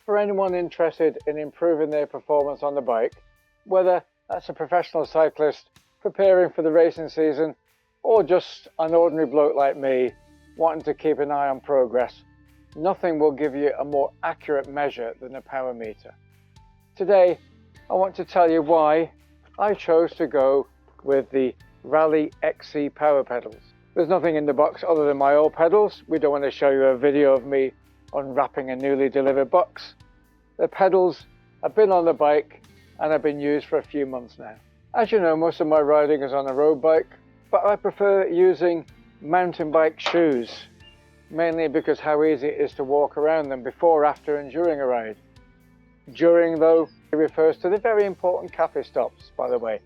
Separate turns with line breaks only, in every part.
for anyone interested in improving their performance on the bike, whether that's a professional cyclist preparing for the racing season or just an ordinary bloke like me wanting to keep an eye on progress. Nothing will give you a more accurate measure than a power meter. Today I want to tell you why I chose to go with the Rally XC power pedals. There's nothing in the box other than my old pedals. We don't want to show you a video of me unwrapping a newly delivered box. The pedals have been on the bike and have been used for a few months now. As you know, most of my riding is on a road bike, but I prefer using mountain bike shoes, mainly because how easy it is to walk around them before, after and during a ride. During, though, it refers to the very important cafe stops, by the way,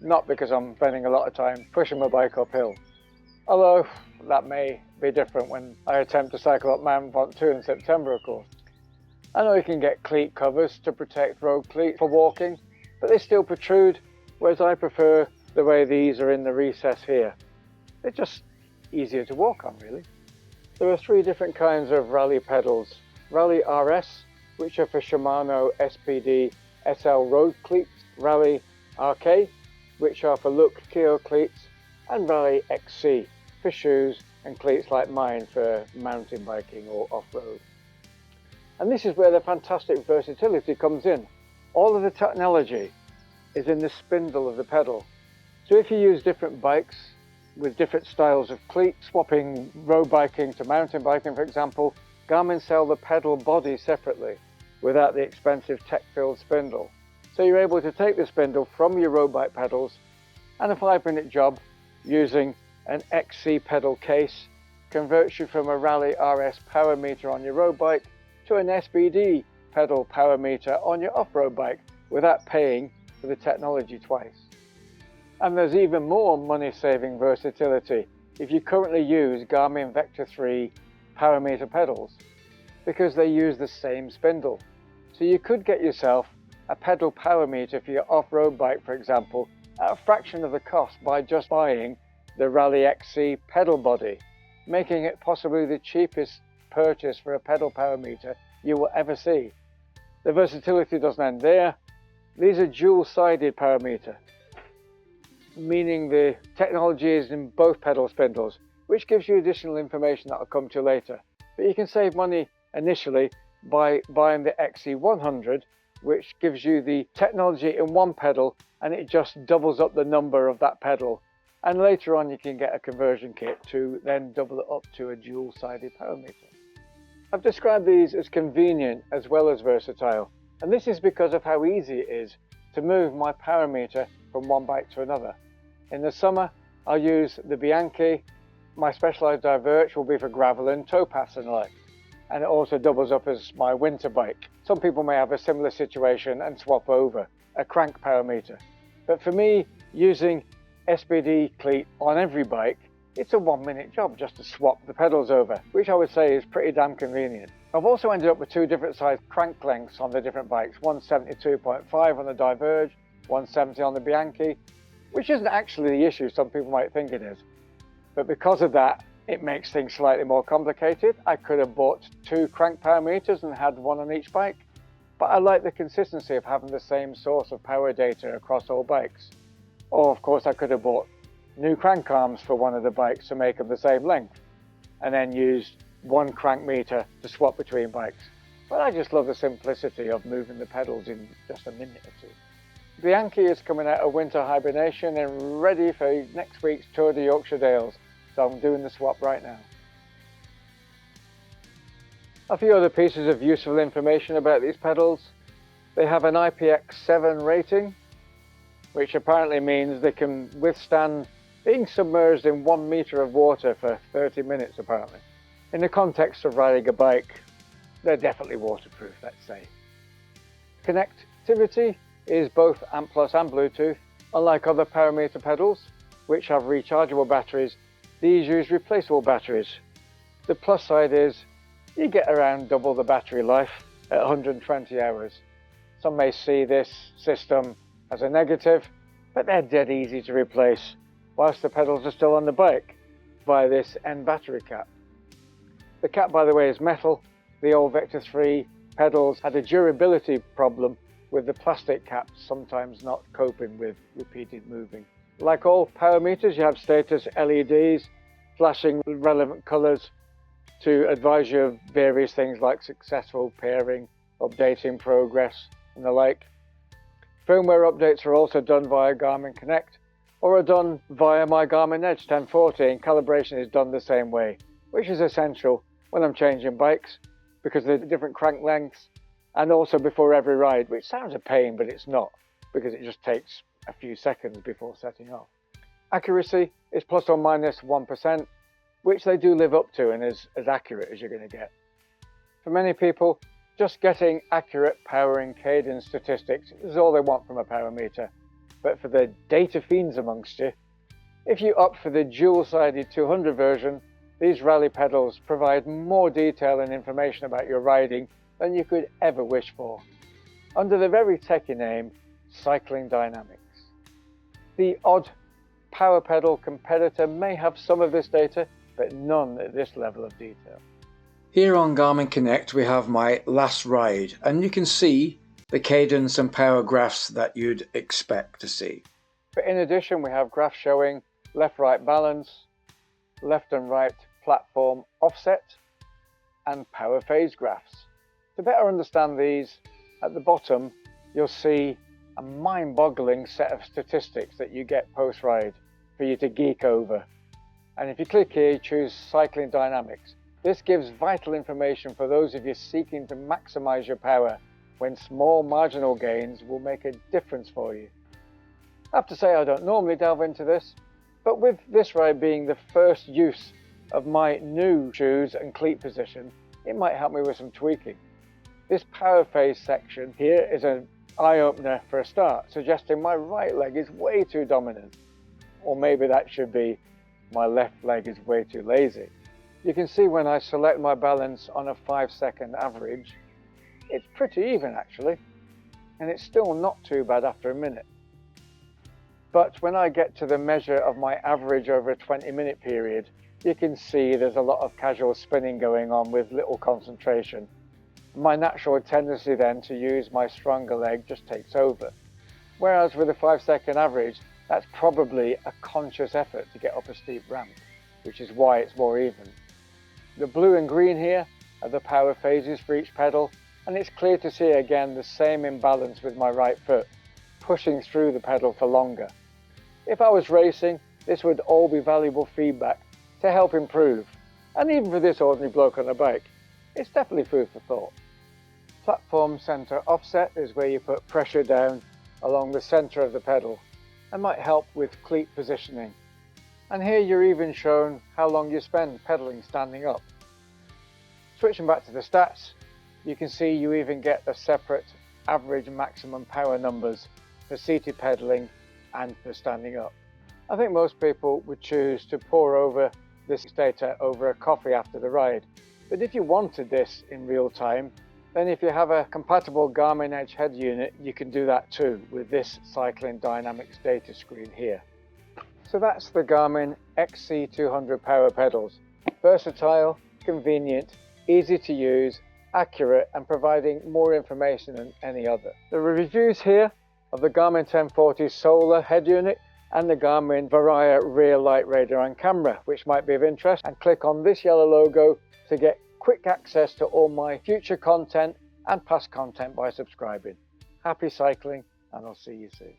not because I'm spending a lot of time pushing my bike uphill. Although that may be different when I attempt to cycle up Mount Ventoux in September, of course. I know you can get cleat covers to protect road cleats for walking, but they still protrude, whereas I prefer the way these are in the recess here. They're just easier to walk on, really. There are three different kinds of Rally pedals. Rally RS, which are for Shimano SPD SL road cleats, Rally RK, which are for Look Keo cleats, and Rally XC for shoes and cleats like mine for mountain biking or off-road. And this is where the fantastic versatility comes in. All of the technology is in the spindle of the pedal. So if you use different bikes with different styles of cleat, swapping road biking to mountain biking for example, Garmin sell the pedal body separately without the expensive tech-filled spindle. So you're able to take the spindle from your road bike pedals, and a 5-minute job using an XC pedal case converts you from a Rally RS power meter on your road bike to an SPD pedal power meter on your off-road bike without paying for the technology twice. And there's even more money-saving versatility if you currently use Garmin Vector 3 power meter pedals, because they use the same spindle. So you could get yourself a pedal power meter for your off-road bike, for example, at a fraction of the cost by just buying the Rally XC pedal body, making it possibly the cheapest purchase for a pedal power meter you will ever see. The versatility doesn't end there. These are dual-sided power meter, meaning the technology is in both pedal spindles, which gives you additional information that I'll come to later. But you can save money initially by buying the XC100, which gives you the technology in one pedal and it just doubles up the number of that pedal. And later on you can get a conversion kit to then double it up to a dual-sided power meter. I've described these as convenient as well as versatile, and this is because of how easy it is to move my power meter from one bike to another. In the summer I'll use the Bianchi. My Specialized Diverge will be for gravel and towpaths and the like, and it also doubles up as my winter bike. Some people may have a similar situation and swap over a crank power meter, but for me, using SPD cleat on every bike, it's a 1-minute job just to swap the pedals over, which I would say is pretty damn convenient. I've also ended up with two different size crank lengths on the different bikes, 172.5 on the Diverge, 170 on the Bianchi, which isn't actually the issue some people might think it is. But because of that, it makes things slightly more complicated. I could have bought two crank power meters and had one on each bike, but I like the consistency of having the same source of power data across all bikes. Or of course I could have bought new crank arms for one of the bikes to make them the same length, and then used one crank meter to swap between bikes. But I just love the simplicity of moving the pedals in just a minute or two. Bianchi is coming out of winter hibernation and ready for next week's Tour de Yorkshire Dales, so I'm doing the swap right now. A few other pieces of useful information about these pedals. They have an IPX7 rating, which apparently means they can withstand being submerged in 1 meter of water for 30 minutes apparently. In the context of riding a bike, they're definitely waterproof, let's say. Connectivity is both ANT+ and Bluetooth. Unlike other power meter pedals, which have rechargeable batteries, these use replaceable batteries. The plus side is you get around double the battery life at 120 hours. Some may see this system as a negative, but they're dead easy to replace whilst the pedals are still on the bike via this end battery cap. The cap, by the way, is metal. The old Vector 3 pedals had a durability problem with the plastic caps sometimes not coping with repeated moving. Like all power meters, you have status LEDs flashing relevant colors to advise you of various things like successful pairing, updating progress, and the like. Firmware updates are also done via Garmin Connect or are done via my Garmin Edge 1040, and calibration is done the same way, which is essential when I'm changing bikes because of the different crank lengths, and also before every ride, which sounds a pain, but it's not, because it just takes a few seconds before setting off. Accuracy is plus or minus 1%, which they do live up to and is as accurate as you're going to get. For many people, just getting accurate power and cadence statistics is all they want from a power meter. But for the data fiends amongst you, if you opt for the dual-sided 200 version, these rally pedals provide more detail and information about your riding than you could ever wish for, under the very techy name, Cycling Dynamics. The odd power pedal competitor may have some of this data, but none at this level of detail. Here on Garmin Connect we have my last ride, and you can see the cadence and power graphs that you'd expect to see. But in addition, we have graphs showing left-right balance, left and right platform offset, and power phase graphs. To better understand these, at the bottom you'll see a mind-boggling set of statistics that you get post-ride for you to geek over. And if you click here, you choose Cycling Dynamics. This gives vital information for those of you seeking to maximize your power when small marginal gains will make a difference for you. I have to say I don't normally delve into this, but with this ride being the first use of my new shoes and cleat position, it might help me with some tweaking. This power phase section here is an eye-opener for a start, suggesting my right leg is way too dominant. Or maybe that should be my left leg is way too lazy. You can see when I select my balance on a 5-second average, it's pretty even actually, and it's still not too bad after a minute. But when I get to the measure of my average over a 20-minute period, you can see there's a lot of casual spinning going on with little concentration. My natural tendency then to use my stronger leg just takes over. Whereas with a 5-second average, that's probably a conscious effort to get up a steep ramp, which is why it's more even. The blue and green here are the power phases for each pedal, and it's clear to see again the same imbalance with my right foot, pushing through the pedal for longer. If I was racing, this would all be valuable feedback to help improve, and even for this ordinary bloke on a bike, it's definitely food for thought. Platform center offset is where you put pressure down along the center of the pedal and might help with cleat positioning. And here you're even shown how long you spend pedaling standing up. Switching back to the stats, you can see you even get a separate average maximum power numbers for seated pedaling and for standing up. I think most people would choose to pore over this data over a coffee after the ride, but if you wanted this in real time, then if you have a compatible Garmin Edge head unit, you can do that too with this Cycling Dynamics data screen here. So that's the Garmin XC200 power pedals. Versatile, convenient, easy to use, accurate, and providing more information than any other. The reviews here of the Garmin 1040 solar head unit and the Garmin Varia rear light radar and camera, which might be of interest, and click on this yellow logo to get quick access to all my future content and past content by subscribing. Happy cycling, and I'll see you soon.